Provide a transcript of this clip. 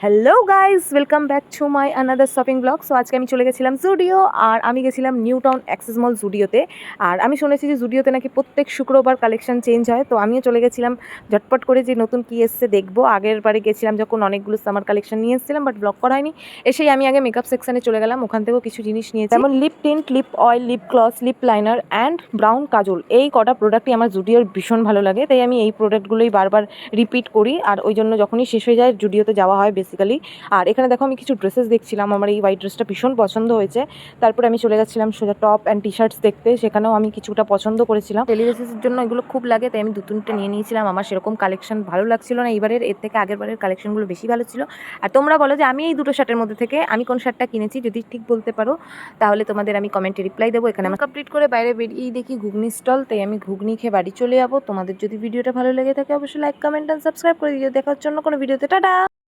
Hello guys, welcome back to my another shopping blog. So আজকে আমি চলে গেছিলাম জুডিও, আর আমি গেছিলাম নিউ টাউন অ্যাক্সেস মল জুডিওতে। আর আমি শুনেছি যে জুডিওতে নাকি প্রত্যেক শুক্রবার কালেকশন চেঞ্জ হয়, তো আমিও চলে গেছিলাম ঝটপট করে যে নতুন কী এসছে দেখবো। আগের বারে গেছিলাম যখন অনেকগুলো সামার কালেকশন নিয়ে এসেছিলাম, বাট ব্লগ করা হয়নি। এসেই আমি আগে মেকআপ সেকশনে চলে গেলাম, ওখান থেকেও কিছু জিনিস নিয়েছি, যেমন lip tint, lip oil, lip gloss, lip liner and brown kajal. এই কটা প্রোডাক্টই আমার জুডিওর ভীষণ ভালো লাগে, তাই আমি এই প্রোডাক্টগুলোই বারবার রিপিট করি। আর ওই জন্য যখনই শেষ হয়ে যায় জুডিওতে যাওয়া হয় বেসিক্যালি। আর এখানে দেখো আমি কিছু ড্রেসেস দেখছিলাম, আমার এই হোয়াইট ড্রেসটা ভীষণ পছন্দ হয়েছে। তারপরে আমি চলে যাচ্ছিলাম সোজা টপ অ্যান্ড টি শার্টস দেখতে, সেখানেও আমি কিছুটা পছন্দ করেছিলাম। ডেলি বেসিসের জন্য এগুলো খুব লাগে, তাই আমি দু তিনটে নিয়ে নিয়েছিলাম। আমার সেরকম কালেকশন ভালো লাগছিল না এইবারের, এর থেকে আগের বারের কালেকশনগুলো বেশি ভালো ছিল। আর তোমরা বলো যে আমি এই দুটো শার্টের মধ্যে থেকে আমি কোন শার্টটা কিনেছি, যদি ঠিক বলতে পারো তাহলে তোমাদের আমি কমেন্টে রিপ্লাই দেবো। এখানে আমি কমপ্লিট করে বাইরে বেরিয়েই দেখি ঘুগনি স্টল, তাই আমি ঘুগনি খেয়ে বাড়ি চলে যাবো। তোমাদের যদি ভিডিওটা ভালো লেগে থাকে অবশ্যই লাইক, কমেন্ট অ্যান্ড সাবস্ক্রাইব করে দিও। দেখার জন্য কোনো ভিডিওতে টাটা।